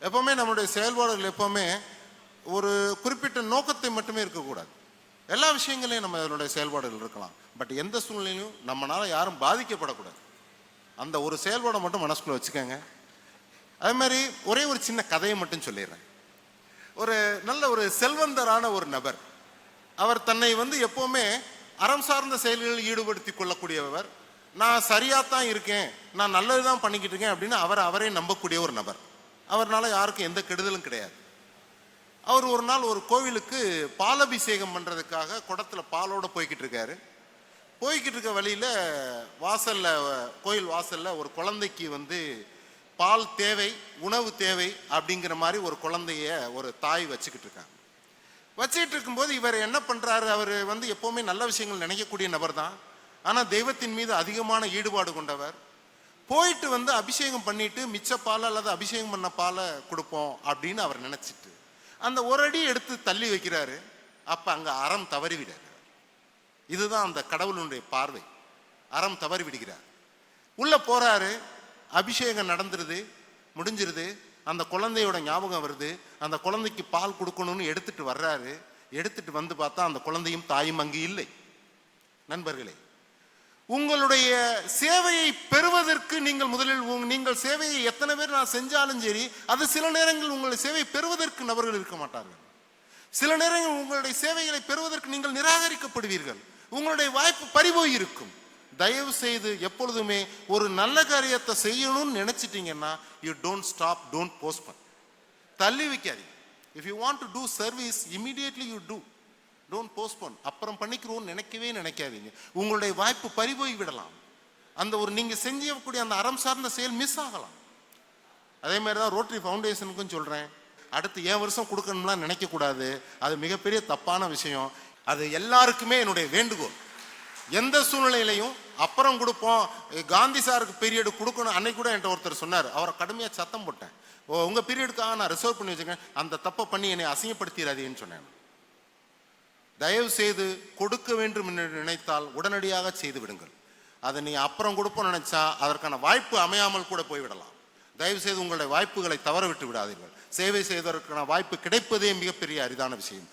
எப்பவுமே நம்மளுடைய செயல்பாடுகள் எப்பவுமே ஒரு குறிப்பிட்ட நோக்கத்தை மட்டுமே இருக்கக்கூடாது. எல்லா விஷயங்களையும் நம்ம அதனுடைய செயல்பாடுகள் இருக்கலாம். பட் எந்த சூழ்நிலையிலும் நம்மளால யாரும் பாதிக்கப்படக்கூடாது. அந்த ஒரு செயல்பாடை மட்டும் மனசுக்குள்ள வச்சுக்கோங்க. அதே மாதிரி ஒரே ஒரு சின்ன கதையை மட்டும் சொல்லிடுறேன். ஒரு நல்ல ஒரு செல்வந்தரான ஒரு நபர், அவர் தன்னை எப்பவுமே அறம் சார்ந்த செயல்களில் ஈடுபடுத்தி கொள்ளக்கூடியவர். நான் சரியாத்தான் இருக்கேன், நான் நல்லதுதான் பண்ணிக்கிட்டு இருக்கேன் அப்படின்னு அவரே நம்பக்கூடிய ஒரு நபர். அவர்னால யாருக்கும் எந்த கெடுதலும் கிடையாது. அவர் ஒரு நாள் ஒரு கோவிலுக்கு பாலபிஷேகம் பண்றதுக்காக குடத்துல பாலோட போய்கிட்டு இருக்காரு. போய்கிட்டு இருக்க வழியில வாசல்ல, கோயில் வாசல்ல ஒரு குழந்தைக்கு பால் தேவை, உணவு தேவை அப்படிங்கிற மாதிரி ஒரு குழந்தைய ஒரு தாய் வச்சுக்கிட்டு இருக்காங்க. வச்சுக்கிட்டு இருக்கும்போது இவர் என்ன பண்றாரு, அவர் எப்பவுமே நல்ல விஷயங்கள் நினைக்கக்கூடிய நபர் தான். ஆனா தெய்வத்தின் மீது அதிகமான ஈடுபாடு கொண்டவர். போயிட்டு அபிஷேகம் பண்ணிட்டு மிச்ச பால் அல்லது அபிஷேகம் பண்ண பாலை கொடுப்போம் அப்படின்னு அவர் நினைச்சிட்டு அந்த ஒரு அடி எடுத்து தள்ளி வைக்கிறாரு. அப்ப அங்க அறம் தவறி விடாரு. இதுதான் அந்த கடவுளுடைய பார்வை. அறம் தவறி விடுகிறார். உள்ள போறாரு, அபிஷேகம் நடந்துருது, முடிஞ்சிருது. அந்த குழந்தையோட ஞாபகம் வருது. அந்த குழந்தைக்கு பால் கொடுக்கணும்னு எடுத்துட்டு வர்றாரு. எடுத்துட்டு பார்த்தா அந்த குழந்தையும் தாயும் அங்கு இல்லை. நண்பர்களே, உங்களுடைய சேவையை பெறுவதற்கு நீங்கள் சேவையை எத்தனை பேர் நான் செஞ்சாலும் சரி, அது சில நேரங்கள் உங்களுடைய சேவை பெறுவதற்கு நபர்கள் இருக்க மாட்டார்கள். சில நேரங்கள் உங்களுடைய சேவைகளை பெறுவதற்கு நீங்கள் நிராகரிக்கப்படுவீர்கள். உங்களுடைய வாய்ப்பு பறிபோய் இருக்கும். தயவு செய்து எப்பொழுதுமே ஒரு நல்ல காரியத்தை செய்யணும்னு நினைச்சிட்டீங்கன்னா, you don't stop, don't postpone. தள்ளி வைக்காதீங்க. If you want to do service, immediately you do. Don't postpone. அப்புறம் பண்ணிக்கிறோம் நினைக்காதீங்க. உங்களுடைய வாய்ப்பு பறிபோய் விடலாம். அந்த நீங்க செஞ்சக்கூடிய அந்த அறம் சார்ந்த செயல் மிஸ் ஆகலாம். அதே மாதிரி தான் ரோட்டரி ஃபவுண்டேஷனுக்கும் சொல்றேன். அடுத்து ஏன் வருஷம் கொடுக்கணும்லாம் நினைக்க கூடாது. அது மிகப்பெரிய தப்பான விஷயம். அது எல்லாருக்குமே என்னுடைய வேண்டுகோள். எந்த சூழ்நிலையிலையும் அப்புறம் கொடுப்போம், காந்தி சாருக்கு பீரியடு கொடுக்கணும். அன்னைக்கு கூட என்கிட்ட ஒருத்தர் சொன்னார். அவரை கடுமையா சத்தம் போட்டேன். உங்க பீரியடுக்காக நான் ரிசர்வ் பண்ணி வச்சிருக்கேன், அந்த தப்பை பண்ணி என்னை அசிங்கப்படுத்திடாதேன்னு சொன்னேன். தயவு செய்து கொடுக்க வேண்டும் என்று நினைத்தால் உடனடியாக செய்து விடுங்கள். அதை நீ அப்புறம் கொடுப்போம் நினைச்சா அதற்கான வாய்ப்பு அமையாமல் கூட போய்விடலாம். தயவு செய்து உங்களுடைய வாய்ப்புகளை தவற விட்டு விடாதீர்கள். சேவை செய்வதற்கான வாய்ப்பு கிடைப்பதே மிகப்பெரிய அரிதான விஷயம்.